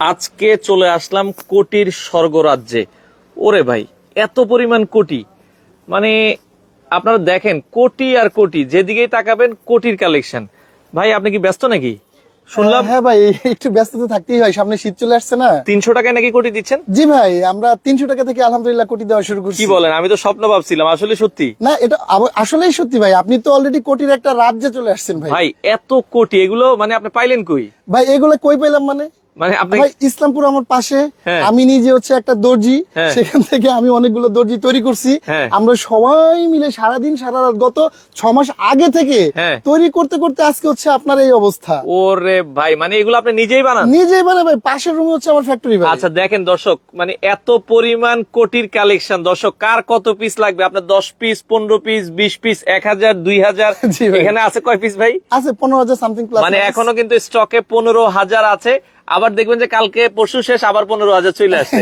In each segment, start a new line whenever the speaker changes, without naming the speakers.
আজকে চলে আসলাম কোটির স্বর্গরাজ্যে। ওরে ভাই, এত পরিমাণ কোটি, মানে আপনারা দেখেন কোটি আর কোটি, যেদিকেই তাকাবেন কোটির কালেকশন। ভাই আপনি কি ব্যস্ত নাকি? শুনলাম
হ্যাঁ ভাই, একটু ব্যস্ত তো থাকতেই হয়, সামনে শীত চলে আসছে না।
300 টাকায় নাকি কোটি দিচ্ছেন?
জি ভাই, আমরা 300 টাকা থেকে আলহামদুলিল্লাহ কোটি দেওয়া শুরু করছি।
কি বলেন, আমি তো স্বপ্ন ভাবছিলাম, আসলে সত্যি?
না, এটা আসলেই সত্যি ভাই, আপনি তো অলরেডি কোটির একটা রাজ্যে চলে আসছেন ভাই।
ভাই এত কোটি, এগুলো মানে আপনি পাইলেন কই?
ভাই এগুলো কই পেলাম মানে
মানে আপনি
ভাই, ইসলামপুর আমার পাশে।
হ্যাঁ।
আমি নিজে হচ্ছে একটা দর্জি,
হ্যাঁ।
সেখান থেকে আমি অনেকগুলো দর্জি তৈরি করছি।
হ্যাঁ।
আমরা সবাই মিলে সারাদিন সারা রাত গত 6 মাস আগে থেকে
হ্যাঁ।
তৈরি করতে করতে আজকে হচ্ছে আপনার এই অবস্থা।
ওরে ভাই, মানে এগুলো আপনি নিজেই বানান?
নিজেই মানে ভাই, পাশের রুমে হচ্ছে আমার ফ্যাক্টরি ভাই।
আচ্ছা দেখেন দর্শক, মানে এত পরিমাণ কোটির কালেকশন, দর্শক কার কত পিস লাগবে? আপনার 10 পিস, 15 পিস, 20 পিস, 1000, 2000,
জি ভাই।
এখানে আছে কয় পিস ভাই?
আছে 15,000 সামথিং প্লাস।
মানে এখনো কিন্তু স্টকে 15,000 আছে। আবার দেখবেন যে কালকে পরশু শেষ, আবার 15,000 চলে আসছে।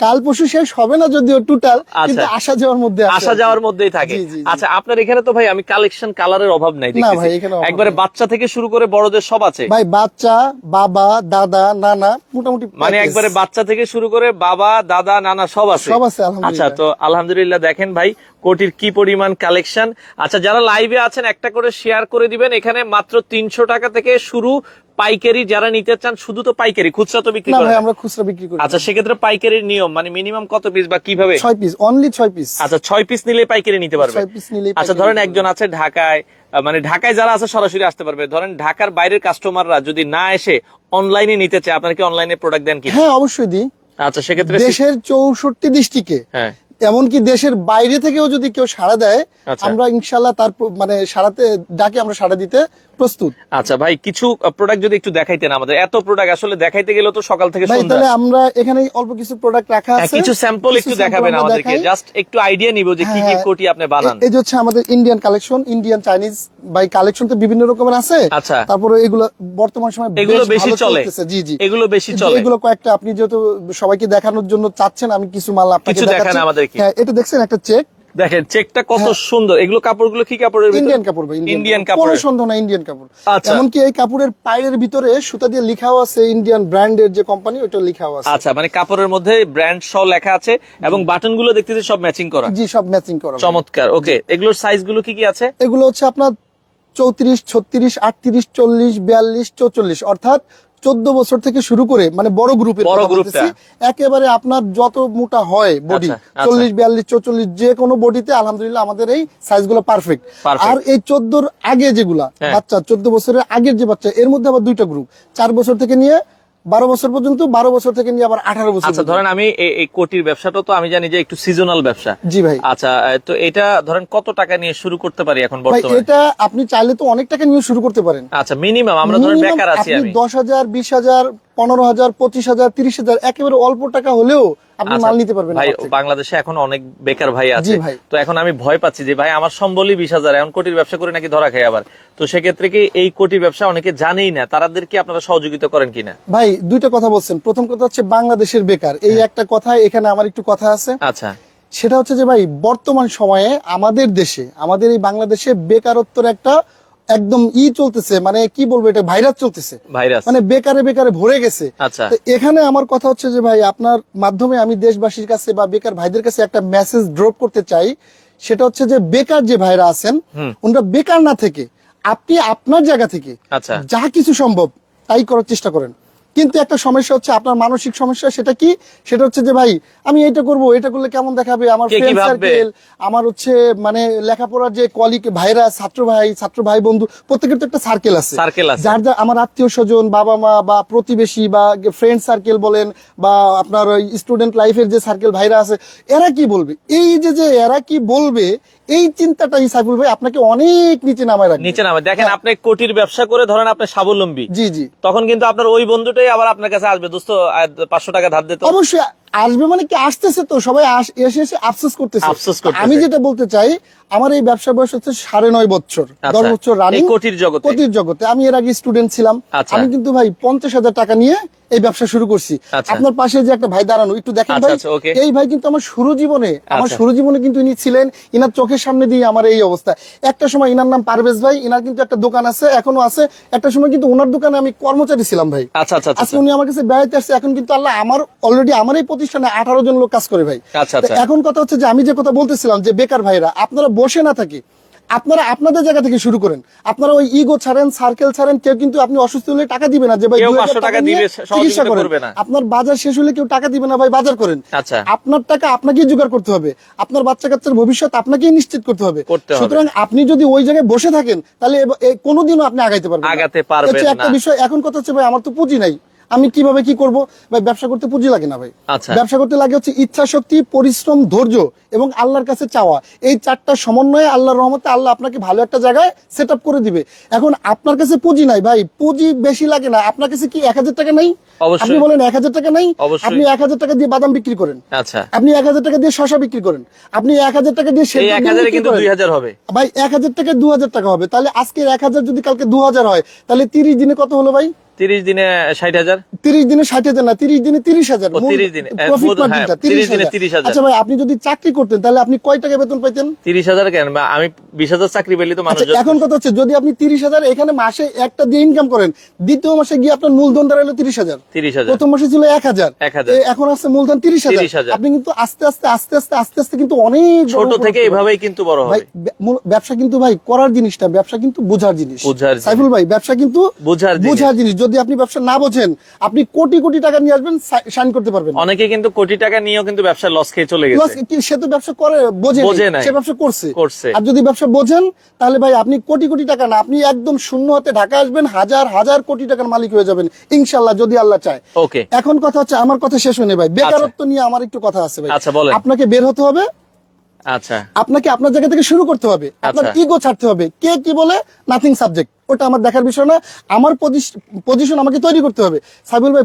কাল পরশু শেষ হবে না যদিও টোটাল, কিন্তু
আচ্ছা।
আসা যাওয়ার মধ্যে আছে
আসা
আর কি।
যাওয়ার মধ্যেই থাকে।
জি, জি, জি।
আচ্ছা আপনার এখানে তো ভাই আমি কালেকশন কালারের অভাব নাই
না
দেখতেছি।
ভাই, এখানে অভাব
একবারে
নেই।
বাচ্চা থেকে শুরু করে বড়দের সব আছে।
ভাই বাচ্চা, বাবা, দাদা, নানা, মোটামুটি
মানে
package।
একবারে বাচ্চা থেকে শুরু করে বাবা, দাদা, নানা সব আছে।
সব আছে আলহামদুলিল্লাহ।
আচ্ছা, তো আলহামদুলিল্লাহ দেখেন ভাই কোটির কি পরিমাণ কালেকশন। আচ্ছা যারা লাইভে আছেন একটা করে শেয়ার করে দিবেন। এখানে মাত্র 300 টাকা থেকে শুরু, পাইকারি যারা নিতে চান, শুধু তো পাইকারি, খুচরা তো বিক্রি
না
করেন
ভাই,
না?
আমরা খুচরা বিক্রি করি।
আচ্ছা সেক্ষেত্রে পাইকারির নিয়ম মানে মিনিমাম কত পিস বা কিভাবে?
6 পিস, অনলি 6 পিস।
আচ্ছা 6 পিস নিলে পাইকারি নিতে পারবে।
6 পিস নিলেই
আচ্ছা
পাইকারি
ধরেন
নিতে
একজন আছে ঢাকায়, মানে ঢাকায় যারা আছে সরাসরি আসতে পারবে। ধরেন ঢাকার বাইরের কাস্টমাররা যদি না এসে অনলাইনে নিতে চায়, আপনারা কি অনলাইনে প্রোডাক্ট দেন কি?
হ্যাঁ অবশ্যই দিই।
আচ্ছা সেক্ষেত্রে
দেশের 64 ডিস্ট্রিক্টে,
হ্যাঁ।
এমনকি দেশের বাইরে থেকেও যদি কেউ সাড়া দেয়,
আচ্ছা।
আমরা ইনশাল্লাহ তার মানে সাড়াতে ডাকে আমরা সাড়া দিতে প্রস্তুত।
আচ্ছা ভাই, কিছু প্রোডাক্ট যদি একটু দেখাইতেন আমাদের। এত প্রোডাক্ট আসলে দেখাইতে গেলে তো সকাল থেকে
ভাই
সন্ধ্যা।
তাহলে আমরা এখানে অল্প কিছু প্রোডাক্ট রাখা
হ্যাঁ,
আছে,
কিছু স্যাম্পল
কিছু
একটু
sample
দেখাবেন
আমরা
আমাদেরকে,
দেখাই।
জাস্ট একটু আইডিয়া নিব যে কি কি
হ্যাঁ,
কোটি আপনি বানান।
এই যে হচ্ছে আমাদের ইন্ডিয়ান কালেকশন, ইন্ডিয়ান চাইনিজ ভাই কালেকশন তো বিভিন্ন রকমের আছে।
আচ্ছা।
তারপরে এগুলো বর্তমান সময়
এগুলো
বেশ
বেশি
ভালো
চলে।
চলতেছে। জি জি,
এগুলো বেশি
যে
চলে।
এগুলো কয়েকটা আপনি যেহেতু সবাইকে দেখানোর জন্য চাচ্ছেন, আমি কিছু মাল আপনাকে
কিছু দেখান
দেখাচ্ছি।
আমাদেরকে।
হ্যাঁ, এটা দেখছেন একটা চেক,
দেখেন চেকটা কত
হ্যাঁ।
সুন্দর। এগুলো কাপড়গুলো কি কাপড়ের ভিতর?
ইন্ডিয়ান কাপড় ভাই,
ইন্ডিয়ান
কোনো
কাপড়।
সন্দেহ না, ইন্ডিয়ান কাপড়।
আচ্ছা।
এমনকি এই কাপড়ের পায়ের ভিতরে সুতা দিয়ে লেখাও আছে ইন্ডিয়ান ব্র্যান্ডের যে কোম্পানি, ওটা লেখাও আছে।
আচ্ছা, মানে কাপড়ের মধ্যে ব্র্যান্ড সহ লেখা আছে এবং বাটন গুলো দেখতেছি সব ম্যাচিং করা।
জি, সব ম্যাচিং করা ভাই।
চমৎকার। ওকে, এগুলোর সাইজ গুলো কি কি আছে?
এগুলো হচ্ছে আপনার 34, 36, 38, 40, 42, 44, অর্থাৎ 14 বছর থেকে শুরু করে, মানে বড় গ্রুপের
বড়
কথা
গ্রুপটা।
বলতেছি। একেবারে আপনার যত মোটা হয় বডি,
আচ্ছা, আচ্ছা।
40, 42, 44, যে কোনো বডিতে আলহামদুলিল্লাহ আমাদের এই সাইজগুলো পারফেক্ট।
Perfect।
আর এই 14 আগে যেগুলা
হ্যাঁ।
বাচ্চা, 14 বছরের আগের যে বাচ্চা, এর মধ্যে আবার দুইটা গ্রুপ, 4 বছর থেকে নিয়ে 12 বছর পর্যন্ত, 12 বছর থেকে নিয়ে আবার 18 বছর
আচ্ছা
পর্যন্ত।
ধরেন আমি এই কোটির ব্যবসাটা তো আমি জানি যে একটু সিজনাল ব্যবসা।
জি ভাই।
আচ্ছা, তো এটা ধরেন কত টাকা নিয়ে শুরু করতে পারি এখন
ভাই
বর্তমানে?
এটা আপনি চাইলে তো অনেক টাকা নিয়ে শুরু করতে পারেন।
আচ্ছা মিনিমাম, আমরা ধরেন
Minimum
বেকার আছি
আপনি
আমি।
10,000, 20,000, 15,000, 25,000, 30,000, একেবারে অল্প টাকা হলেও আপনি
আচ্ছা,
মাল নিতে পারবেন
ভাই
আমার থেকে।
বাংলাদেশে এখন অনেক বেকার ভাই আছে।
জি ভাই।
তো এখন আমি ভয় পাচ্ছি যে ভাই আমার সম্বলই 20,000, এখন কোটির ব্যবসা করে নাকি ধরা খাই আবার। তো সেক্ষেত্রে কি এই কোটির ব্যবসা অনেকে জানেই না, তাদের কি আপনারা সহযোগিতা করেন কিনা?
ভাই দুইটা কথা বলছেন। প্রথম কথা হচ্ছে বাংলাদেশের বেকার, এই একটা কথা, এখানে আমার একটু কথা আছে।
আচ্ছা।
সেটা হচ্ছে যে ভাই, বর্তমান সময়ে আমাদের দেশে, আমাদের এই বাংলাদেশে বেকারত্বের একটা একদম চলতেছে, মানে কি বলবো, এটা ভাইরাস চলতেছে,
ভাইরাস।
মানে বেকারে বেকারে ভরে গেছে।
আচ্ছা।
তো এখানে আমার কথা হচ্ছে যে ভাই, আপনার মাধ্যমে আমি দেশবাসীর কাছে বা বেকার ভাইদের কাছে একটা মেসেজ ড্রপ করতে চাই। সেটা হচ্ছে যে বেকার যে ভাইরা আছেন, ওনারা বেকার না থেকে আপনি আপনার জায়গা থেকে
আচ্ছা।
যা কিছু সম্ভব তাই করার চেষ্টা করেন। কিন্তু একটা সমস্যা হচ্ছে আপনার মানসিক সমস্যা। সেটা কি? সেটা হচ্ছে যে ভাই আমি এটা করব, এটা করলে কেমন দেখাবে, আমার
কে কি
ফ্রেন্ড
ভাববে?
সার্কেল, আমার হচ্ছে মানে লেখাপড়ার যে কলিগ ভাইরা, ছাত্র ভাই বন্ধু, প্রত্যেকের তো একটা সার্কেল আছে।
Circle আছে।
যার আমার আত্মীয় স্বজন, বাবা মা বা প্রতিবেশী বা ফ্রেন্ড সার্কেল বলেন, বা আপনার স্টুডেন্ট লাইফের যে সার্কেল ভাইরা আছে, এরা কি বলবে, এই যে এরা কি বলবে, এই চিন্তাটাই সাইফুল ভাই আপনাকে অনেক নিচে নামায় রাখবে।
নিচে নামে দেখেন, আপনি কোটির ব্যবসা করে ধরেন আপনি স্বাবলম্বী,
জি জি,
তখন কিন্তু আপনার ওই বন্ধুটাই আবার আপনার কাছে আসবে, দোস্ত 500 টাকা ধার দিতে।
অবশ্যই আসবে মানে কি, আসতেছে তো সবাই এসে এসে আফসোস করতেছে।
আফসোস করতেছে।
আমি যেটা বলতে চাই, আমার এই ব্যবসা বয়স হচ্ছে 9.5 বছর, 10 বছর
এই
রানিং
কোটির জগতে।
কোটির জগতে। আমি এর আগে স্টুডেন্ট ছিলাম।
আচ্ছা।
আমি কিন্তু ভাই 50,000 টাকা নিয়ে এই ব্যবসা শুরু করছি।
আচ্ছা।
আপনার পাশে যে একটা ভাই দাঁড়ানো, একটু দেখেন
আচ্ছা,
ভাই,
আচ্ছা, okay।
এই ভাই কিন্তু আমার শুরু জীবনে
আচ্ছা।
কিন্তু ইনি ছিলেন, ইনার চোখের সামনে দিয়ে আমার এই অবস্থা। একটা সময় ইনার নাম পারভেজ ভাই, ইনার কিন্তু একটা দোকান আছে, এখনো আছে। একটা সময় কিন্তু ওনার দোকানে আমি কর্মচারী ছিলাম ভাই।
আচ্ছা আচ্ছা আচ্ছা
আজকে উনি আমার কাছে বেড়াইতে আসছে। এখন কিন্তু আল্লাহ অলরেডি আমার এই প্রতিষ্ঠানে 18 জন লোক কাজ করে ভাই।
আচ্ছা,
তো
আচ্ছা।
এখন কথা হচ্ছে যে আমি যে কথা বলতেছিলাম যে বেকার ভাইরা, আপনারা বসে না থাকি, আপনারা আপনাদের জায়গা থেকে শুরু করেন। আপনারা ওই ইগো ছাড়েন, সার্কেল ছাড়েন। কেউ কিন্তু আপনি অসুস্থ হলে টাকা দিবে না যে ভাই
কেউ
2000
500 টাকা
নিয়ে
দিবে,
চিকিৎসা
সহযোগিতা
করেন।
করবে না।
আপনার বাজার শেষ হলে কেউ টাকা দিবে না ভাই, বাজার করেন।
আচ্ছা।
আপনার টাকা আপনাকেই জোগাড় করতে হবে, আপনার বাচ্চা কাচ্চার ভবিষ্যৎ আপনাকেই নিশ্চিত করতে হবে।
করতে হবে।
সুতরাং আপনি যদি ওই জায়গায় বসে থাকেন, তাহলে কোনোদিনও আপনি আগাইতে পারবেন না।
আগাতে পারবেন
হচ্ছে একটা
না।
বিষয়। এখন কথা হচ্ছে ভাই, আমার তো পুঁজি নাই, আমি কিভাবে কি করব ভাই? ব্যবসা করতে পুঁজি লাগে না ভাই।
আচ্ছা।
ব্যবসা করতে লাগে হচ্ছে ইচ্ছা শক্তি, পরিশ্রম, ধৈর্য এবং আল্লাহর কাছে চাওয়া। এই 4টা সমন্বয়ে আল্লাহর রহমতে আল্লাহ আপনাকে ভালো একটা জায়গায় সেট আপ করে দিবে। এখন আপনার কাছে পুঁজি নাই ভাই, পুঁজি বেশি লাগে না। আপনার কাছে কি 1000 টাকা নাই?
অবশ্যই।
আপনি বলেন 1000 টাকা নাই?
অবশ্যই।
আপনি 1000 টাকা দিয়ে বাদাম বিক্রি করেন,
আচ্ছা।
আপনি 1000 টাকা দিয়ে শশা বিক্রি করেন, আপনি 1000 টাকা দিয়ে
এই
সেদ্ধ ডিম
1000 এ
বিক্রি
কিন্তু
করেন।
2000 হবে
ভাই 1000 টাকায় 2000 টাকা হবে। তাহলে আজকে 1000 যদি কালকে 2000 হয়, তাহলে 30 দিনে কত হলো ভাই?
30 দিনে 60,000।
30 দিনে 60,000 না, 30 দিনে 30,000।
ও, 30 দিনে,
প্রফিট
হ্যাঁ,
মার্জিনটা
30 দিনে
30,000।
30,000।
আচ্ছা ভাই, আপনি যদি চাকরি করতেন তাহলে আপনি কয় টাকা বেতন পাইতেন?
30,000 কেন? আমি 20,000 চাকরি পেলে তো মানুষ।
আচ্ছা, এখন কথা হচ্ছে যদি আপনি 30,000 এখানে মাসে একটা দিয়ে ইনকাম করেন, দ্বিতীয় মাসে গিয়ে আপনার মূলধন দাঁড়ালো 30,000।
30,000।
প্রথম মাসে ছিল 1,000,
1,000
এখন আছে মূলধন 30,000।
30,000।
আপনি কিন্তু আস্তে আস্তে আস্তে আস্তে আস্তে আস্তে কিন্তু অনেক বড়
ছোট
উপর
থেকে
উঠতে পারবেন।
এভাবেই কিন্তু বড়
ভাই
হবে।
ব্যবসা কিন্তু ভাই করার জিনিসটা, ব্যবসা কিন্তু বোঝার জিনিস।
বোঝার জিনিস।
সাইফুল ভাই, ব্যবসা কিন্তু
বোঝার জিনিস।
বোঝার জিনিস। যদি আপনি ব্যবসা না বোঝেন, আপনি কোটি কোটি টাকা নিয়ে আসবেন, শাইন করতে পারবেন না।
অনেকে কিন্তু কোটি টাকা নিয়েও কিন্তু ব্যবসা লস খেয়ে চলে
Plus
গেছে।
কি সে তো ব্যবসা করে বোঝে
বোঝে নাই।
সে ব্যবসা করছে।
করছে।
আর যদি ব্যবসা বোঝেন, তাহলে ভাই আপনি কোটি কোটি টাকা না, আপনি একদম শূন্য হাতে ঢাকা আসবেন, হাজার হাজার কোটি টাকার মালিক হয়ে যাবেন ইনশাআল্লাহ, যদি আল্লাহ চায়।
ওকে।
এখন কথা হচ্ছে, আমার কথা শেষ হয়নি ভাই, বেকারত্ব নিয়ে আমার একটু কথা আছে ভাই।
আচ্ছা, বলেন।
আপনাকে বের হতে হবে,
আচ্ছা।
আপনাকে আপনার জায়গা থেকে শুরু করতে হবে, আপনার
আচ্ছা।
ইগো ছাড়তে হবে। কে কি বলে নাথিং সাবজেক্ট, ওটা আমার দেখার বিষয় না। আমার পজিশন আমাকে তৈরি করতে হবে। সাইবুল ভাই,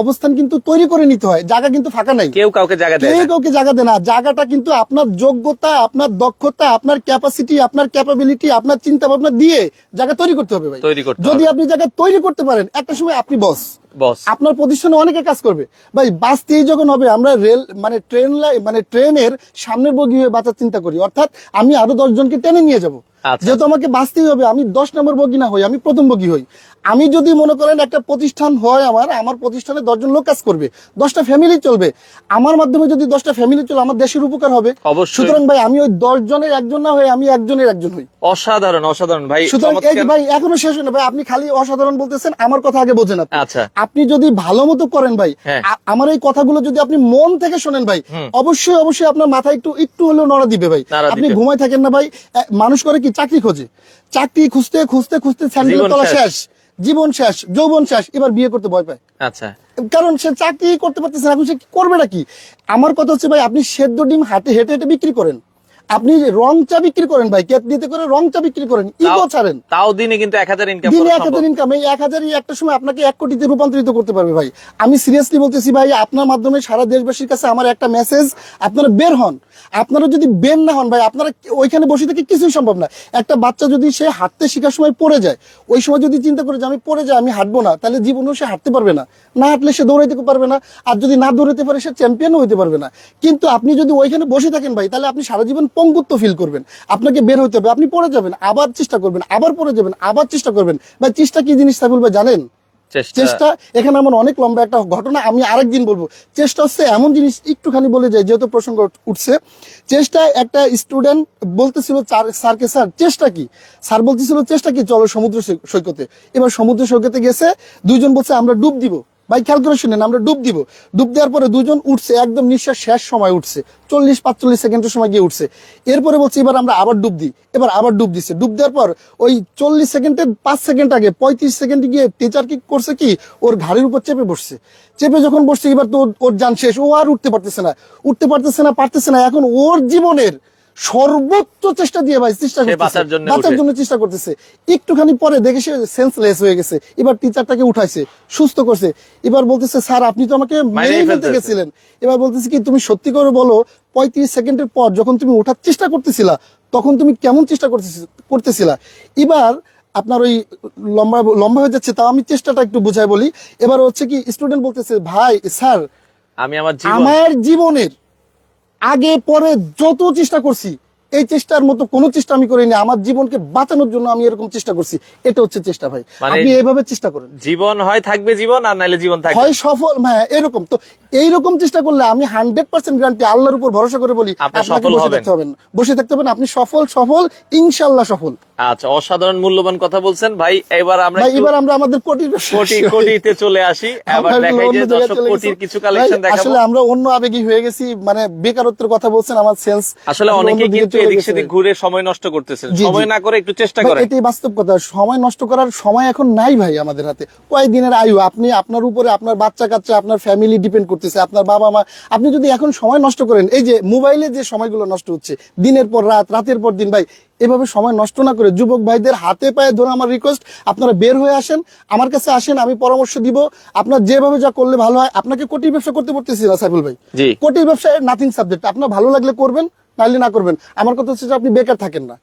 অবস্থান কিন্তু তৈরি করে নিতে হয়, জায়গা কিন্তু ফাঁকা নাই।
কেউ কাউকে জায়গা দেয়
কেউ
না।
কাউকে জায়গা দেয় না। জায়গাটা কিন্তু আপনার যোগ্যতা, আপনার দক্ষতা, আপনার ক্যাপাসিটি, আপনার ক্যাপাবিলিটি, আপনার চিন্তা ভাবনা দিয়ে জায়গা তৈরি করতে হবে ভাই।
তৈরি করতে
যদি
হবে।
আপনি জায়গা তৈরি করতে পারেন, একটা সময় আপনি বস।
বস।
আপনার প্রতিষ্ঠানে অনেকে কাজ করবে ভাই। বাঁচতেই যখন হবে, আমরা রেল মানে ট্রেনের সামনের বগি হয়ে বাঁচার চিন্তা করি, অর্থাৎ আমি আরো 10 জনকে টেনে নিয়ে যাব।
আচ্ছা।
যেহেতু আমাকে বাঁচতেই হবে, আমি 10 নম্বর বগি না হই, আমি প্রথম বগি হই। আমি যদি মনে করেন একটা প্রতিষ্ঠান হয় আমার প্রতিষ্ঠানে 10 জন লোক কাজ করবে, 10টা ফ্যামিলি চলবে। আমার মাধ্যমে যদি 10টা ফ্যামিলি চলে, আমার দেশের উপকার হবে।
অবশ্যই।
সুতরাং ভাই, আমি ওই 10 জনের একজন না হয়ে আমি একজনের একজন হই।
অসাধারণ, অসাধারণ ভাই।
সুতরাং এই যে
চমৎকার।
ভাই, এখনো শেষ হয় না ভাই, আপনি খালি অসাধারণ বলতেছেন, আমার কথা আগে বোঝেন আপনি।
আচ্ছা।
আপনি যদি ভালো মতো করেন ভাই,
হ্যাঁ।
আমার এই কথাগুলো যদি আপনি মন থেকে শোনেন ভাই, অবশ্যই অবশ্যই আপনার মাথায় একটু হলেও নড়া দিবে ভাই।
নাড়া
আপনি
দিবে।
ঘুমায় থাকেন না ভাই। মানুষ করে কি, চাকরি খোঁজে, চাকরি খুঁজতে খুঁজতে খুঁজতে স্যান্ডেলের
জীবন
তলা
শেষ।
শেষ, জীবন শেষ, যৌবন শেষ, এবার বিয়ে করতে ভয় পায়।
আচ্ছা।
কারণ সে চাকরি করতে পারতেছে না, এখন সে করবেটা কি? আমার কথা হচ্ছে ভাই, আপনি সেদ্ধ ডিম হেঁটে হেঁটে বিক্রি করেন, আপনি রং চা বিক্রি করেন ভাই, কেটলিতে করে রং চা বিক্রি করেন, ইগো ছাড়েন।
তাও দিনে কিন্তু 1000 ইনকাম
দিনে
করা
1000
সম্ভব।
ইনকাম, এই 1000ই একটা সময় আপনাকে 1 কোটিতে রূপান্তরিত করতে পারবে ভাই। আমি সিরিয়াসলি বলতেছি ভাই, আপনার মাধ্যমে সারা দেশবাসীর কাছে আমার একটা মেসেজ, আপনারা বের হন। আপনারা যদি বের না হন ভাই, আপনারা ওইখানে বসে থেকে কিছুই সম্ভব না। একটা বাচ্চা যদি সে হাঁটতে শেখার সময় পড়ে যায়, ওই সময় যদি চিন্তা করে যে আমি পড়ে যাই, আমি হাঁটবো না, তাহলে জীবনেও সে হাঁটতে পারবে না। না হাঁটলে সে দৌড়াইতে পারবে না, আর যদি না দৌড়াতে পারে সে চ্যাম্পিয়নও হইতে পারবে না। কিন্তু আপনি যদি ওইখানে বসে থাকেন ভাই, তাহলে আপনি সারা জীবন পঙ্গুত্ব ফিল করবেন। আপনাকে বের হতে হবে, আপনি পড়ে যাবেন, আবার চেষ্টা করবেন, আবার পড়ে যাবেন, আবার চেষ্টা করবেন। ভাই চেষ্টা কি জিনিস সাইফুল ভাই জানেন? চেষ্টা, এখানে আমার অনেক লম্বা একটা ঘটনা, আমি আরেকদিন বলবো। চেষ্টা হচ্ছে এমন জিনিস, একটুখানি বলে যাই যেহেতু প্রসঙ্গ উঠছে। চেষ্টা, একটা স্টুডেন্ট বলতেছিল স্যারকে, স্যার চেষ্টা কি? স্যার বলতেছিল চেষ্টা কি, চলো সমুদ্র সৈকতে। এবার সমুদ্র সৈকতে গেছে, 2 জন বলছে আমরা ডুব দিব। ভাই খেয়াল করে শুনেন, আমরা ডুব দিব। ডুব দেওয়ার পরে 2 জন উঠছে, একদম নিঃশ্বাস শেষ সময় উঠছে, 40-45 সেকেন্ডের সময় গিয়ে উঠছে। এরপরে বলছে এবার আমরা আবার ডুব দিই। এবার আবার ডুব দিচ্ছে। ডুব দেওয়ার পর ওই 40 সেকেন্ডের 5 সেকেন্ড আগে 35 সেকেন্ডে গিয়ে টিচার কি করছে কি, ওর ঘাড়ের উপর চেপে বসছে। চেপে যখন বসছে, এবার তো ওর জান শেষ, ও আর উঠতে পারতেছে না। এখন ওর জীবনের সর্বোচ্চ চেষ্টা দিয়ে ভাই চেষ্টা করতেছে
বাঁচার জন্য
চেষ্টা করতেছে। একটুখানি পরে দেখে সে সেন্সলেস হয়ে গেছে। এবার টিচারটাকে উঠাইছে, সুস্থ করছে। এবার বলতেছে স্যার আপনি তো আমাকে মেরেই ফেলতে গেছিলেন। এবার বলতেছে কি তুমি সত্যি করে বলো 35 সেকেন্ডের পর যখন তুমি ওঠার চেষ্টা করতেছিলা তখন তুমি কেমন চেষ্টা করতেছিলা। এবার আপনার ওই লম্বা লম্বা হয়ে যাচ্ছে, তাও আমি চেষ্টাটা একটু বুঝাই বলি। এবার হচ্ছে কি স্টুডেন্ট বলতেছে ভাই স্যার
আমি
আমার জীবনের আগে পরে যত চেষ্টা করছি এই চেষ্টার মতো কোনো চেষ্টা আমি করিনি। আমার জীবনকে বাঁচানোর জন্য আমি এরকম চেষ্টা করছি। এটা হচ্ছে চেষ্টা ভাই। আপনি এইভাবে চেষ্টা করেন,
জীবন হয় থাকবে জীবন, আর নাইলে জীবন থাকবে
হয় সফল। হ্যাঁ এরকম তো, এইরকম চেষ্টা করলে আমি 100% গ্যারান্টি আল্লাহর উপর ভরসা করে বলি আপনাকে বসে থাকতে হবে না। আপনি সফল ইনশাআল্লাহ সফল।
আচ্ছা, অসাধারণ মূল্যবান কথা বলছেন ভাই। এবার আমরা
আমাদের
কোটিতে চলে আসি। এবার দেখাই যে দর্শক কোটির কিছু কালেকশন দেখাবো।
আসলে আমরা অন্য আবেগী হয়ে গেছি, মানে বেকারত্বের কথা বলছেন, আমার সেন্স
আসলে অনেকে কিন্তু এদিক সেদিক ঘুরে সময় নষ্ট করতেছেন। সময় না করে একটু চেষ্টা করেন।
এটাই বাস্তব কথা। সময় নষ্ট করার সময় এখন নাই ভাই আমাদের হাতে। কয়েকদিনের আয়ু, আপনি আপনার উপরে আপনার বাচ্চা কাচ্চা আপনার ফ্যামিলি ডিপেন্ড করতেছে, আপনার বাবা মা। আপনি যদি এখন সময় নষ্ট করেন, এই যে মোবাইলে যে সময়গুলো নষ্ট হচ্ছে দিনের পর রাত, রাতের পর দিন, ভাই এভাবে সময় নষ্ট না করে যুবক ভাইদের হাতে পায়ে ধরে আমার রিকোয়েস্ট, আপনারা বের হয়ে আসেন, আমার কাছে আসেন, আমি পরামর্শ দিব। আপনার যেভাবে যা করলে ভালো হয়। আপনাকে কোটির ব্যবসা করতে পড়তেছি না সাইফুল ভাই, কোটির ব্যবসা নাথিং সাবজেক্ট। আপনার ভালো লাগলে করবেন, নাইলে না করবেন। আমার কথা হচ্ছে যে আপনি বেকার থাকেন না,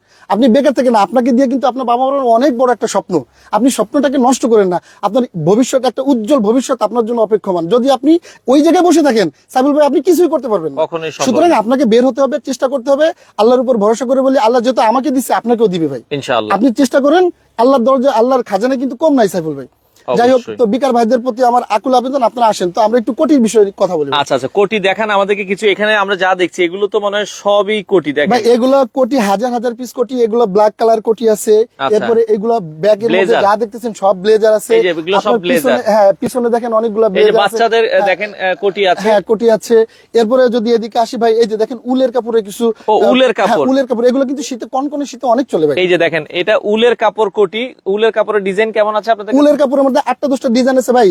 আপনাকে দিয়ে কিন্তু আপনার বাবা মার অনেক বড় একটা স্বপ্ন, আপনি স্বপ্নটাকে নষ্ট করেন না। আপনার ভবিষ্যৎ, একটা উজ্জ্বল ভবিষ্যৎ আপনার জন্য অপেক্ষমান। যদি আপনি ওই জায়গায় বসে থাকেন সাইফুল ভাই, আপনি কিছুই করতে পারবেন না। সুতরাং আপনাকে বের হতে হবে, চেষ্টা করতে হবে, আল্লাহর উপর ভরসা করে বলি, আল্লাহ যেহেতু আমাকে দিচ্ছে আপনাকেও দিবে ভাই ইনশাআল্লাহ। আপনি চেষ্টা করেন, আল্লাহর দরজা, আল্লাহর খাজানা কিন্তু কম নাই সাইফুল ভাই। যাই হোক, তো বিকার ভাইদের প্রতি আমার আকুল আবেদন, আপনারা আসেন, তো আমরা একটু কোটির বিষয়ে কথা বলি।
আচ্ছা, কোটি দেখান আমাদেরকে কিছু। এখানে আমরা যা দেখছি এগুলো তো মনে হয় সবই কোটি। দেখেন
ভাই এগুলো কোটি, হাজার হাজার পিস কোটি। এগুলো ব্ল্যাক কালার কোটি আছে। এরপরে এগুলো ব্যাগের মধ্যে যা দেখতেছেন সব ব্লেজার আছে। হ্যাঁ, পিছনে দেখেন অনেকগুলো ব্লেজার আছে।
বাচ্চাদের দেখেন কোটি আছে।
হ্যাঁ, কোটি আছে। এরপরে যদি এদিকে আসি ভাই, এই যে দেখেন উলের কাপড়ে কিছু,
উলের
কাপড়, এগুলো কিন্তু শীতে, কনকনে শীতে অনেক চলে ভাই।
এই যে দেখেন এটা উলের কাপড় কোটি। উলের কাপড়ের ডিজাইন কেমন আছে আপনাদের?
উলের কাপড়ের মধ্যে 8-10টা ডিজাইন আছে ভাই।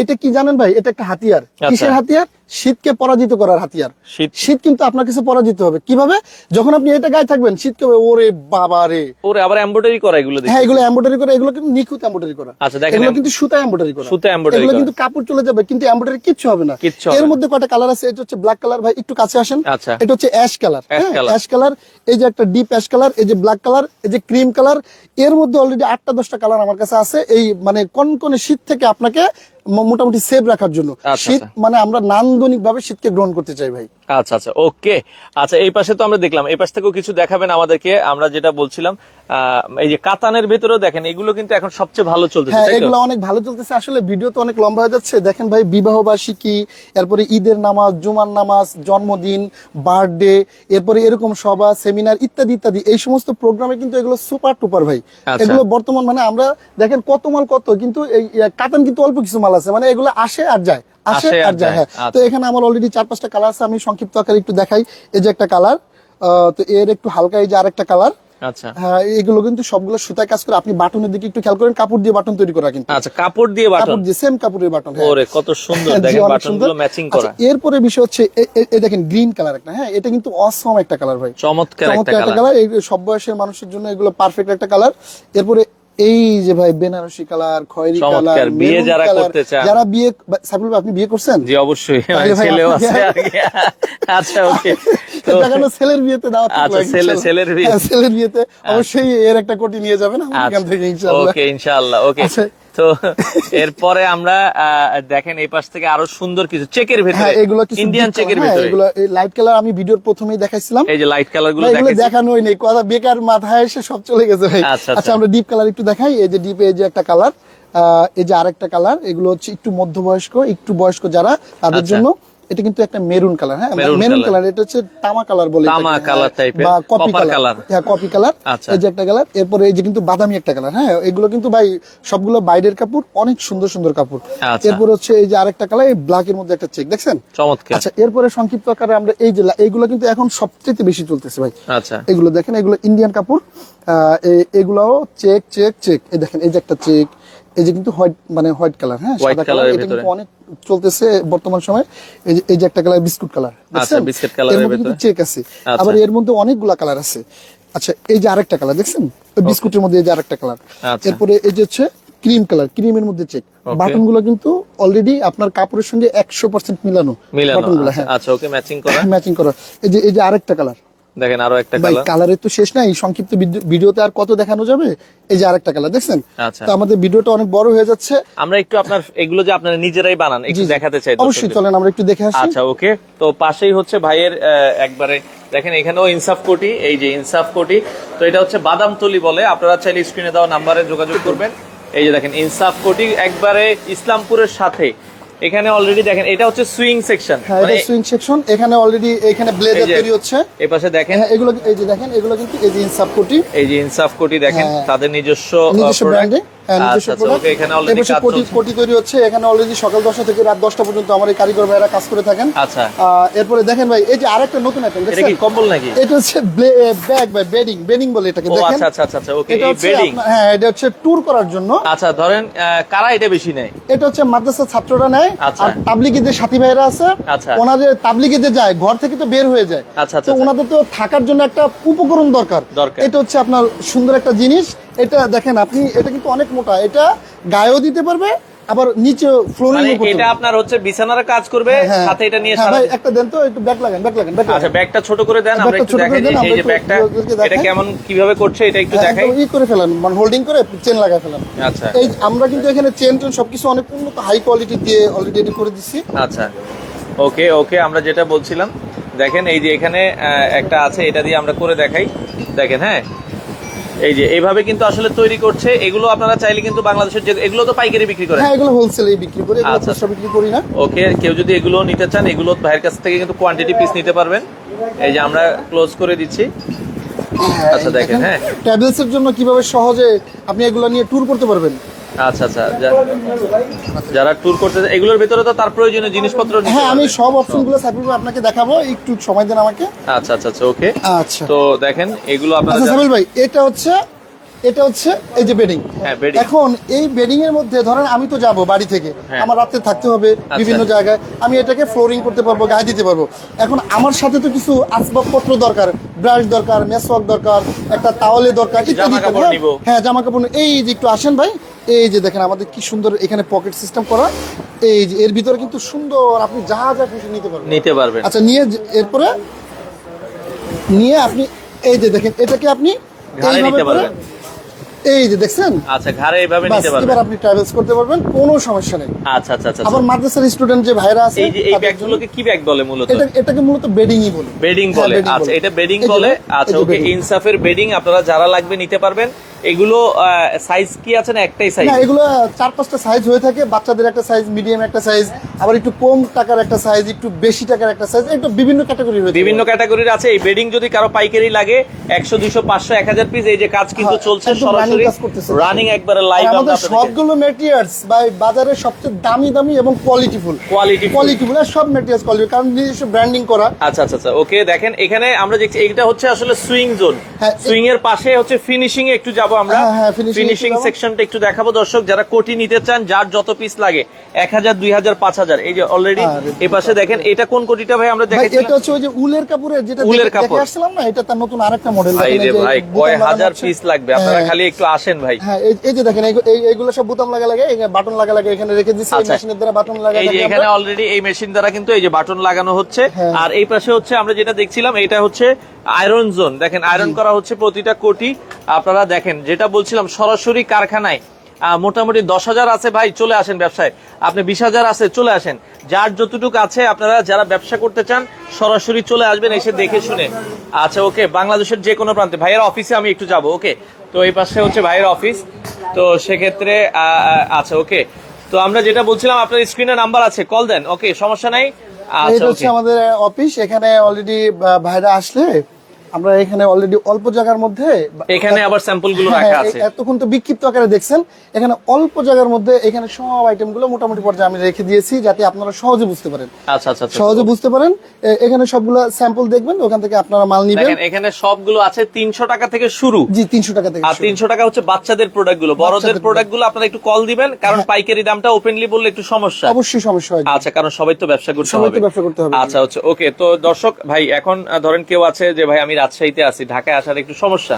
এটা কি জানেন ভাই? এটা একটা হাতিয়ার। কিসের হাতিয়ার? শীতকে পরাজিত করার হাতিয়ার। শীত কিন্তু আপনার কাছে পরাজিত হবে কিভাবে? যখন আপনি এটা গায়ে থাকবেন, শীত কে ওরে বাবা রে,
ওরে আবার এমব্রয়ডারি করা এগুলো।
হ্যাঁ, এগুলো এমব্রয়ডারি করা, এগুলো কিন্তু নিখুঁত এমব্রয়ডারি করা।
আচ্ছা দেখেন,
এগুলো কিন্তু সুতা এমব্রয়ডারি করা। এগুলো কিন্তু কাপড় চলে যাবে, কিন্তু এমব্রয়ডারি কিচ্ছু হবে না। এর মধ্যে কয়টা কালার আছে? এটা হচ্ছে ব্ল্যাক কালার ভাই, একটু কাছে আসেন। এটা হচ্ছে অ্যাশ কালার। অ্যাশ কালার, এই যে একটা ডিপ অ্যাশ কালার, এই যে ব্ল্যাক কালার, এই যে ক্রিম কালার। এর মধ্যে অলরেডি 8-10টা কালার আমার কাছে আছে। এই মানে কনকনে শীত থেকে আপনাকে মোটামুটি সেভ রাখার জন্য। শীত মানে আমরা নান্দনিক ভাবে শীতকে গ্রহণ করতে চাই ভাই।
আচ্ছা, ওকে। আচ্ছা, এই পাশে তো আমরা দেখলাম, এই পাশ থেকেও কিছু দেখাবেন আমাদেরকে। আমরা যেটা বলছিলাম, এই যে কাতানের ভেতরেও দেখেন, এগুলো কিন্তু এখন সবচেয়ে ভালো চলতেছে।
হ্যাঁ, এগুলো অনেক ভালো চলতেছে। আসলে ভিডিও তো অনেক লম্বা হয়ে যাচ্ছে। দেখেন ভাই, বিবাহ বার্ষিকী, এরপরে ঈদের নামাজ, জুমার নামাজ, জন্মদিন, বার্থডে, এরপরে এরকম সভা, সেমিনার ইত্যাদি ইত্যাদি, এই সমস্ত প্রোগ্রামে কিন্তু এগুলো সুপার টুপার ভাই। এগুলো বর্তমান মানে আমরা দেখেন কত মাল কত, কিন্তু এই কাতান কিন্তু অল্প কিছু মাল আছে, মানে এগুলো আসে আর যায়। হ্যাঁ, তো এখানে আমার অলরেডি 4-5টা কালার আছে। আমি সংক্ষিপ্ত আকারে একটু দেখাই। এই যে একটা কালার, তো এর একটু হালকা, এই যে আরেকটা কালার।
আচ্ছা,
হ্যাঁ, এগুলো কিন্তু সবগুলো সুতায় কাজ করে। আপনি বাটনের দিকে একটু খেয়াল করেন, কাপড় দিয়ে বাটন তৈরি করা কিন্তু।
আচ্ছা, কাপড় দিয়ে
সেম কাপড়ের বাটন।
ওরে কত সুন্দর, দেখেন বাটনগুলো ম্যাচিং করা।
এরপরে বিষয় হচ্ছে এই দেখেন গ্রিন কালার একটা। হ্যাঁ, এটা কিন্তু অসম একটা কালার ভাই,
চমৎকার একটা
কালার। এই সব বয়সের মানুষের জন্য এগুলো পারফেক্ট একটা কালার। এরপরে এই যে ভাই বেনারসি কালার, খয়েরি কালার,
বিয়ে যারা করতে চান,
যারা বিয়ে, সাইফুল ভাই আপনি বিয়ে করছেন?
জি অবশ্যই, ছেলেও আছে আর কি। আচ্ছা, ওকে।
তো দেখানো ছেলের বিয়েতে দাওয়াত।
আচ্ছা, ছেলের
বিয়েতে অবশ্যই এর একটা কোটি নিয়ে যাবেন এখান থেকে ইনশাআল্লাহ।
ওকে, ইনশাআল্লাহ, ওকে। তো এরপরে আমরা দেখেন এই পাশ থেকে আরো সুন্দর কিছু চেকের ভিতরে,
এগুলো
ইন্ডিয়ান চেকের ভিতরে,
এগুলো লাইট কালার আমি ভিডিওর প্রথমেই দেখাইছিলাম।
এই যে লাইট কালার গুলো
দেখানোই নেই, কথা বেকার মাথায় এসে সব চলে গেছে ভাই। আচ্ছা, আমরা ডিপ কালার একটু দেখাই। এই যে ডিপ, এই যে একটা কালার, এই যে আরেকটা কালার। এগুলো হচ্ছে একটু মধ্যবয়স্ক, একটু বয়স্ক যারা, তাদের জন্য। এটা কিন্তু একটা মেরুন কালার। হ্যাঁ, মেরুন কালার। এটা হচ্ছে তামা কালার বলে,
তামা কালার টাইপের
বা কপি কালার। হ্যাঁ, কপি কালার। এই যে একটা কালার। এরপরে এই যে কিন্তু বাদামি একটা কালার। হ্যাঁ, এগুলো কিন্তু ভাই সবগুলো বাইরের কাপড়, অনেক সুন্দর সুন্দর কাপড়। এরপর হচ্ছে এই যে আরেকটা কালার, এই ব্ল্যাক এর মধ্যে একটা চেক, দেখছেন?
চমৎকার।
আচ্ছা, এরপরে সংক্ষিপ্ত আকারে আমরা এই যে এইগুলো কিন্তু এখন সবচেয়ে বেশি চলতেছে ভাই।
আচ্ছা,
এগুলো দেখেন, এগুলো ইন্ডিয়ান কাপড়। এগুলাও চেক চেক চেক। এই দেখেন, এই যে একটা চেক, এই যে কিন্তু হোয়াইট মানে হোয়াইট কালার, হ্যাঁ
White
সাদা
colour
কালার,
এর
এটা
ভিতরে।
কিন্তু অনেক চলতেছে বর্তমান সময়। এই যে একটা কালার বিস্কুট কালার,
আচ্ছা, biscuit colour এর
এর মধ্যে কিন্তু
ভিতরে।
চেক আছে,
আচ্ছা।
আবার এর মধ্যে অনেকগুলা কালার আছে। আচ্ছা, এই যে আরেকটা কালার দেখছেন, ওই বিস্কুটের মধ্যে এই যে আরেকটা কালার।
আচ্ছা।
এরপরে এই যে হচ্ছে ক্রিম কালার, ক্রিমের মধ্যে চেক।
Okay.
বাটন গুলো কিন্তু অলরেডি আপনার কাপড়ের সঙ্গে 100% মিলানো বাটন গুলো, হ্যাঁ
আচ্ছা ওকে, ম্যাচিং করা।
ম্যাচিং করা। এই যে আরেকটা কালার,
দেখেন আরো একটা
ভাই
কালার।
কালারের তো শেষ নাই, সংক্ষিপ্ত ভিডিওতে আর কত দেখানো যাবে। এই যে আরেকটা কালার দেখছেন।
আচ্ছা।
তো আমাদের ভিডিওটা অনেক বড় হয়ে যাচ্ছে।
আমরা একটু আপনার এগুলো যে আপনারা নিজেরাই বানান একটু
জি, জি।
দেখাতে চাই
অবশ্যই,
দর্শকদের।
চলেন আমরা একটু দেখে আসি।
আচ্ছা ওকে, তো পাশেই হচ্ছে ভাইয়ের একবারে দেখেন এখানেও ইনসাফ কোটি, এই যে ইনসাফ কোটি, তো এটা হচ্ছে বাদামতলি বলে, আপনারা চাইলে স্ক্রিনে দেওয়া নাম্বারে যোগাযোগ করবেন। এই যে দেখেন ইনসাফ কোটি একবারে ইসলামপুরের সাথে। এখানে অলরেডি দেখেন এটা হচ্ছে সুইং সেকশন,
হ্যাঁ, এটা সুইং সেকশন। এখানে অলরেডি এখানে ব্লেজার তৈরি হচ্ছে।
এই পাশে দেখেন
হ্যাঁ, এগুলো এই যে দেখেন, এগুলো কিন্তু এই যে ইনসাফ কোটি,
এই যে ইনসাফ কোটি দেখেন
হ্যাঁ।
তাদের নিজস্ব
নিজস্ব
product।
ব্র্যান্ডে, হ্যাঁ নিজস্ব
আচ্ছা আচ্ছা
প্রোডাক্ট।
ওকে, এখানে অলরেডি কাজ চলছে।
কোটি তৈরি হচ্ছে। এখানে অলরেডি সকাল 10টা থেকে রাত 10টা পর্যন্ত আমার এই কারিগর ভাইরা কাজ করে থাকেন।
আচ্ছা,
এরপরে দেখেন ভাই, এই যে আরেকটা নতুন আইটেম
এটা
দেখছেন,
কি কম্বল নাকি?
এটা হচ্ছে ব্যাগ ভাই, বেডিং বলে এটাকে।
ও
দেখেন
আচ্ছা আচ্ছা আচ্ছা ওকে,
এটা
এই
হচ্ছে
বেডিং।
হ্যাঁ, এটা হচ্ছে ট্যুর করার জন্য।
আচ্ছা ধরেন কারা এটা বেশি নেয়?
এটা হচ্ছে মাদ্রাসার ছাত্ররা নেয়,
আচ্ছা।
আর তাবলিগীদের সাথী ভাইরা আছে,
আচ্ছা।
ওনাদের তাবলিগীতে যায়, ঘর থেকে তো বের হয়ে যায়,
আচ্ছা, আচ্ছা,
তো
আচ্ছা।
ওনাদের তো থাকার জন্য একটা উপকরণ দরকার। এটা হচ্ছে আপনার সুন্দর একটা জিনিস। এটা দেখেন আপনি, এটা কিন্তু অনেক মোটা, এটা গায়েও দিতে পারবে, আবার নিচে ফ্লোরিং
মানে
করতে
এটা
পারবে।
আপনার হচ্ছে বিছানার কাজ করবে,
হ্যাঁ,
সাথে এটা নিয়ে
হ্যাঁ
সারা।
ভাই, একটা দেন তো, একটু ব্যাক লাগান।
আচ্ছা ব্যাগটা ছোট করে দেন, আমরা
ব্যাগটা
একটু
ছোট করে
দেখাই যে
দেন, আমরা
এই যে
একটু
ব্যাগটা
ভিউয়ারদেরকে দেখাই।
এটা কেমন কিভাবে করছে এটা একটু
হ্যাঁ,
দেখাই।
একদম করে ফেলান, মানে হোল্ডিং করে চেন লাগা ফেলান।
আচ্ছা
এই আমরা কিন্তু এখানে চেন সবকিছু অনেক উন্নত হাই কোয়ালিটি দিয়ে অলরেডি এডি করে দিচ্ছি।
আচ্ছা ওকে ওকে, আমরা যেটা বলছিলাম দেখেন এই যে এখানে একটা আছে, এটা দিয়ে আমরা করে দেখাই। দেখেন হ্যাঁ, এই যে এইভাবে কিন্তু আসলে তৈরি করছে। এগুলো আপনারা চাইলে কিন্তু বাংলাদেশের যে এগুলো তো পাইকারি বিক্রি করেন।
হ্যাঁ, এগুলো হোলসেলে বিক্রি করি, এগুলো
আচ্ছা।
খুচরা বিক্রি করি না।
ওকে, কেউ যদি এগুলো নিতে চান এগুলো ভাইয়ের কাছ থেকে কিন্তু কোয়ান্টিটি পিস নিতে পারবেন। এই যে আমরা ক্লোজ করে দিচ্ছি। আচ্ছা দেখেন হ্যাঁ,
ট্রাভেলস এর জন্য কিভাবে সহজে আপনি এগুলো নিয়ে ট্যুর করতে পারবেন।
আচ্ছা আচ্ছা, যারা ট্যুর করতে এগুলোর ভিতরে তো তার প্রয়োজনীয় জিনিসপত্র নিতে
হ্যাঁ, আমি
পারবেন।
সব অপশনগুলো সাইফুল আপনাকে দেখাবো, একটু সময় দেন আমাকে।
আচ্ছা আচ্ছা আচ্ছা ওকে,
আচ্ছা
তো দেখেন এগুলো আপনারা
আচ্ছা সাইফুল ভাই, এটা হচ্ছে এই যে বেডিং।
হ্যাঁ, bedding।
এখন এই বেডিং এর মধ্যে ধরেন আমি তো যাব বাড়ি থেকে,
হ্যাঁ।
আমার রাতে থাকতে হবে বিভিন্ন জায়গায়, আমি এটাকে ফ্লোরিং করতে পারবো, গায়ে দিতে পারবো। এখন আমার সাথে তো কিছু আসবাবপত্র দরকার, ব্রাশ দরকার, মেসওয়াক দরকার, একটা তাওয়ালে দরকার, ইত্যাদি
জামা কাপড়
ইত্যাদি।
নিব।
হ্যাঁ, জামা কাপড় এই যে একটু আসেন ভাই, এই যে দেখেন আমাদের কি সুন্দর এখানে পকেট সিস্টেম করা। এই যে এর ভিতরে কিন্তু সুন্দর আপনি যা যা খুশি নিতে পারবেন।
নিতে পারবেন।
আচ্ছা, এরপরে নিয়ে আপনি এই যে দেখেন, এটাকে আপনি
ঘাড়ে
এইভাবে
নিতে
করে,
পারবেন।
এই যে দেখছেন,
আচ্ছা ঘাড়ে এইভাবে
বাস,
নিতে পারবেন।
এবার আপনি ট্রাভেলস করতে পারবেন, কোনো সমস্যা নেই।
আচ্ছা আচ্ছা আচ্ছা,
আবার মাদ্রাসার স্টুডেন্ট যে ভাইরা আছে,
এই যে এই
তাদের
ব্যাগগুলোকে কি ব্যাগ বলে মূলত?
জন্য এটাকে মূলত বেডিংই বলে।
বেডিং
হ্যাঁ,
বলে।
bedding
আচ্ছা
বলে।
এটা বেডিং
এই যে,
বলে।
এই
আচ্ছা
যে
ওকে,
bedding।
ইনসাফের বেডিং আপনারা যারা লাগবে নিতে পারবেন। এগুলো সাইজ কি আছে না একটাই সাইজ?
না, এগুলো 4-5টা সাইজ হয়ে থাকে, বাচ্চাদের একটা সাইজ, মিডিয়াম একটা সাইজ, আবার একটু কম টাকার একটা সাইজ, একটু বেশি টাকার একটা সাইজ, একটু বিভিন্ন ক্যাটাগরি রয়েছে।
বিভিন্ন ক্যাটাগরির আছে। এই বেডিং যদি কারো পাইকারি লাগে 100 200 500 1000 পিস, এই যে কাজ কিন্তু
হ্যাঁ,
চলছে
একদম
সরাসরি
running কাজ করতেছে।
রানিং একবারে
আর
লাইভ।
আমাদের
আমরা আপনাদেরকে
সবগুলো ম্যাটেরিয়ালস বা বাজারের সবচেয়ে দামি এবং কোয়ালিটিফুল সব ম্যাটেরিয়ালস কোয়ালিটি, কারণ নিজস্ব ব্র্যান্ডিং করা।
আচ্ছা আচ্ছা আচ্ছা ওকে, দেখেন এখানে আমরা দেখছি এইটা হচ্ছে আসলে সুইং জোন।
হ্যাঁ,
সুইং এর পাশে হচ্ছে ফিনিশিং এ একটু যাব আমরা।
হ্যাঁ, হ্যাঁ, finishing এ
ফিনিশিং
একটু যাবো।
সেকশনটা একটু দেখাবো দর্শক, যারা কোটি নিতে চান, যার যত পিস লাগে 1000 2000 5000। এই যে অলরেডি এই পাশে দেখেন, এটা কোন কোটিটা ভাই আমরা
ভাই,
দেখাইছিলাম?
এটা হচ্ছে ওই যে উলের কাপড়ের, যেটা
উলের
দেখে
কাপড়।
আসছিলাম না, এটা তার নতুন আরেকটা মডেল।
ভাই রে ভাই, কয় হাজার পিস লাগবে, আপনারা খালি একটু আসেন ভাই।
হ্যাঁ, এই যে দেখেন, এইগুলো সব বোতাম লাগা লাগে, বাটন লাগা লাগে, এখানে রেখে দিচ্ছি, এই
আচ্ছা।
মেশিনের দ্বারা বাটন লাগা
এই যে
লাগে
এখানে
আমরা।
অলরেডি এই মেশিন দ্বারা কিন্তু এই যে বাটন লাগানো হচ্ছে।
হ্যাঁ।
আর এই পাশে হচ্ছে আমরা যেটা দেখছিলাম, এটা হচ্ছে আয়রন জোন। দেখেন আয়রন করা হচ্ছে প্রতিটা কোটি। আপনারা দেখেন যেটা বলছিলাম, সরাসরি কারখানায় মোটামুটি 10,000 আছে ভাই, চলে আসেন ব্যবসায়। আপনি 20,000 আছে, চলে আসেন। যার যতটুকু আছে, আপনারা যারা ব্যবসা করতে চান সরাসরি চলে আসবেন, এসে দেখে শুনে। আচ্ছা ওকে, বাংলাদেশের যে কোনো প্রান্তে ভাইয়ের অফিসে আমি একটু যাব। ওকে, তো এই পাশে হচ্ছে ভাইয়ের অফিস, তো সেক্ষেত্রে আচ্ছা ওকে, তো আমরা যেটা বলছিলাম, আপনার স্ক্রিনে নাম্বার আছে, কল দেন। ওকে, সমস্যা নাই। আচ্ছা
এটা হচ্ছে
ওকে,
আমাদের অফিস। এখানে অলরেডি ভাইরা আসলে আমরা এখানে অলরেডি অল্প জায়গার মধ্যে
এখানে আবার স্যাম্পল গুলো
হ্যাঁ,
রাখা আছে।
এতক্ষণ তো বিক্ষিপ্ত আকারে দেখছেন, এখানে অল্প জায়গার মধ্যে এখানে সব আইটেম গুলো মোটামুটি পর্যায়ে আমি রেখে দিয়েছি যাতে আপনারা সহজে বুঝতে পারেন।
আচ্ছা আচ্ছা আচ্ছা।
সহজে বুঝতে পারেন। এখানে সবগুলো স্যাম্পল দেখবেন, ওখান থেকে আপনারা মাল নিবেন।
দেখেন এখানে সবগুলো আছে 300 টাকা থেকে শুরু।
জি, 300 টাকা থেকে
আর
শুরু।
300 টাকা হচ্ছে বাচ্চাদের প্রোডাক্ট গুলো, বড়দের প্রোডাক্ট গুলো আপনারা একটু কল দিবেন, কারণ পাইকারি দামটা ওপেনলি বললে একটু সমস্যা।
অবশ্যই সমস্যা হয়।
আচ্ছা, কারণ সবাই তো ব্যবসা করতে
সবাই
হবে।
তো ব্যবসা করতে হবে।
আচ্ছা আচ্ছা, ওকে। তো দর্শক ভাই, এখন ধরেন কেউ আছে যে ভাই আমি রাজশাহীতে আছি, ঢাকায় আসার একটু সমস্যা,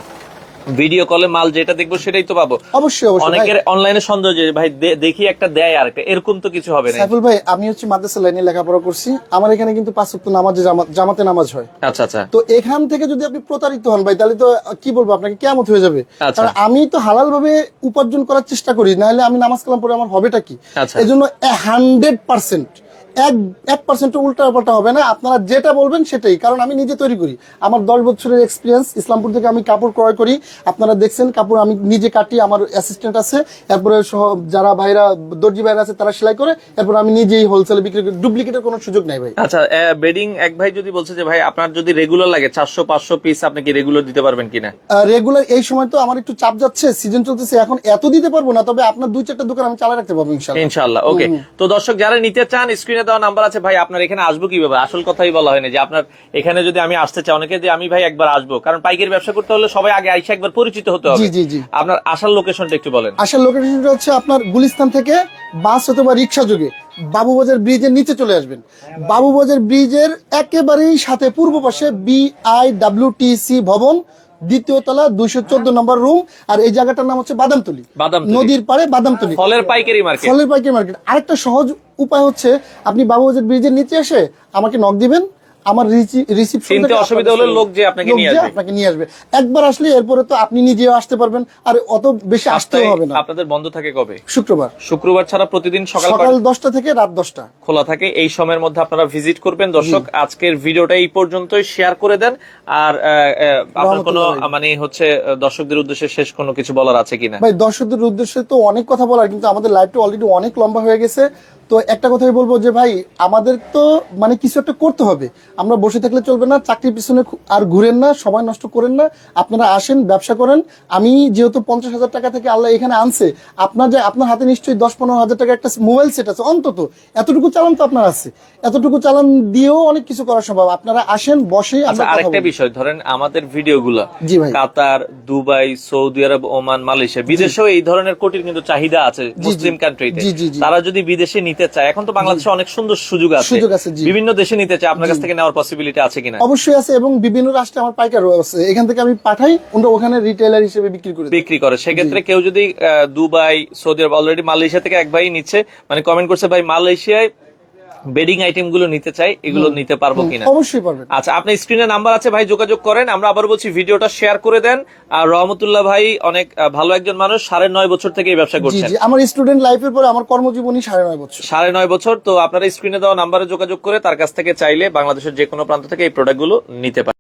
ভিডিও কলে মাল যেটা দেখবো সেটাই তো পাবো।
অবশ্যই অবশ্যই।
অনেকের অনলাইনে সন্দেহ যে ভাই দেখি একটা দেয় আর একটা, এরকম তো কিছু হবে না।
সাইফুল ভাই, আমি হচ্ছে মাদ্রাসা লাইনে লেখাপড়া করছি, আমার এখানে কিন্তু 5 ওয়াক্ত নামাজে জামাতে নামাজ হয়।
আচ্ছা আচ্ছা।
তো এখান থেকে যদি আপনি প্রতারিত হন ভাই, তাহলে তো কি বলবো আপনাকে, কিয়ামত হয়ে যাবে।
আচ্ছা।
কারণ আমি তো হালাল ভাবে উপার্জন করার চেষ্টা করি, নাহলে আমি নামাজ কালাম পড়ে আমার হবেটা কি?
আচ্ছা।
এজন্য 100% 1% উল্টা পাল্টা হবে না, আপনারা যেটা বলবেন সেটাই। কারণ আমি নিজে তৈরি করি, আমার 10 বছরের এক্সপিরিয়েন্স। ইসলামপুর থেকে আমি কাপড় ক্রয় করি, আপনারা দেখছেন কাপড় আমি নিজে কাটি, আমার অ্যাসিস্ট্যান্ট আছে, এরপরে যারা ভাইরা দর্জি ভাইরা আছে তারা সেলাই করে, এরপর আমি নিজেই হোলসেলে বিক্রি করি। ডুপ্লিকেটের কোনো সুযোগ নাই ভাই।
আচ্ছা, বেডিং এক ভাই যদি বলছে যে ভাই আপনার যদি রেগুলার লাগে 400-500 পিস, আপনি কি রেগুলার দিতে পারবেন কিনা?
রেগুলার এই সময় তো আমার একটু চাপ যাচ্ছে, সিজন চলতেছে, এখন এত দিতে পারবো না, তবে আপনার 2-4টা দোকান আমি চালিয়ে রাখতে পারবো ইনশাআল্লাহ।
ইনশাআল্লাহ, ওকে। তো দর্শক যারা নিতে চান, স্ক্রিনে দেওয়া নাম্বার আছে ভাই। আপনার এখানে আসবো কিভাবে? আসল কথাই বলা হয়নি যে আপনার এখানে যদি আমি আসতে চাই, অনেকে যে আমি ভাই একবার আসবো, কারণ পাইকারি ব্যবসা করতে হলে সবাই আগে আইসা একবার পরিচিত হতে হবে।
জি জি জি।
আপনার আসার লোকেশনটা একটু বলেন।
আসার লোকেশনটা হচ্ছে আপনার গুলিস্তান থেকে বাস অথবা রিক্সা যোগে বাবুবাজার ব্রিজের নিচে চলে আসবেন। বাবুবাজার ব্রিজের একেবারেই সাথে পূর্ব পাশে BIWTC ভবন, 2য় তলা, 214 নম্বর রুম। আর এই জায়গাটার নাম হচ্ছে বাদামতলি,
বাদামতলি।
নদীর পাড়ে বাদামতলি,
ফলের পাইকারি মার্কেট।
ফলের পাইকারি মার্কেট। আরেকটা সহজ উপায় হচ্ছে আপনি বাবুবাজার ব্রিজের নিচে এসে আমাকে নক দিবেন, আমার রিসিপশন
চিনতে অসুবিধা হলে লোক যে আপনাকে নিয়ে আসবে।
একবার আসলে এরপরে তো আপনি নিজেও আসতে পারবেন, আর অত বেশি আসতেও হবে না।
আপনাদের বন্ধ থাকে কবে?
শুক্রবার।
শুক্রবার ছাড়া প্রতিদিন সকাল
10টা থেকে রাত 10টা
খোলা থাকে। এই সময়ের মধ্যে আপনারা ভিজিট করবেন। দর্শক, আজকের ভিডিওটা এই পর্যন্তই, শেয়ার করে দেন। আর আপনার কোনো মানে হচ্ছে দর্শকদের উদ্দেশ্যে শেষ কোনো কিছু বলার আছে কিনা?
ভাই, দর্শকদের উদ্দেশ্যে তো অনেক কথা বলার, কিন্তু আমাদের লাইভটা অলরেডি অনেক লম্বা হয়ে গেছে। তো একটা কথাই বলবো যে ভাই, আমাদের তো মানে কিছু একটা করতে হবে, আমরা বসে থাকলে চলবে না। চাকরির পিছনে আর ঘুরেন না, সময় নষ্ট করেন না, আপনারা আসেন, ব্যবসা করেন। আমি যেহেতু 50,000 টাকা থেকে আল্লাহ এখানে আনছে, আপনার হাতে নিশ্চয়ই 10-15 হাজার টাকা একটা মোবাইল সেট আছে, অন্তত এতটুকু চালান তো আপনার আছে, এতটুকু চালান দিয়েও অনেক কিছু করা সম্ভব। আপনারা আসেন, বসে।
আরেকটা বিষয়, ধরেন আমাদের ভিডিওগুলো
জি ভাই,
কাতার, দুবাই, সৌদি আরব, ওমান, মালয়েশিয়া, বিদেশেও এই ধরনের কোটির কিন্তু চাহিদা আছে মুসলিম কান্ট্রিতে। তারা যদি বিদেশে নিতে চায়, এখন তো বাংলাদেশে অনেক সুন্দর সুযোগ আছে, বিভিন্ন দেশে নিতে চায়, আপনার কাছ থেকে নেওয়ার পসিবিলিটি আছে কিনা?
অবশ্যই আছে, এবং বিভিন্ন রাষ্ট্রে আমার পাইকারও আছে, এখান থেকে আমি পাঠাই, ওখানে রিটেইলার হিসেবে বিক্রি করে।
সেক্ষেত্রে কেউ যদি দুবাই, সৌদি আরব, অলরেডি মালয়েশিয়া থেকে এক ভাই নিচ্ছে, মানে কমেন্ট করছে ভাই মালয়েশিয়ায় বেডিং আইটেম গুলো নিতে চাই, এগুলো নিতে পারবো কিনা?
অবশ্যই পারবেন।
আচ্ছা, আপনার স্ক্রিনে নাম্বার আছে ভাই, যোগাযোগ করেন। আমরা আবার বলছি, ভিডিওটা শেয়ার করে দেন। আর রহমতুল্লাহ ভাই অনেক ভালো একজন মানুষ, 9.5 বছর থেকে এই ব্যবসা করছেন।
আমার স্টুডেন্ট লাইফের পরে আমার কর্মজীবনী 9.5 বছর।
9.5 বছর। তো আপনারা স্ক্রিনে দেওয়া নাম্বারে যোগাযোগ করে তার কাছ থেকে চাইলে বাংলাদেশের যে কোনো প্রান্ত থেকে এই প্রোডাক্ট গুলো নিতে পারেন।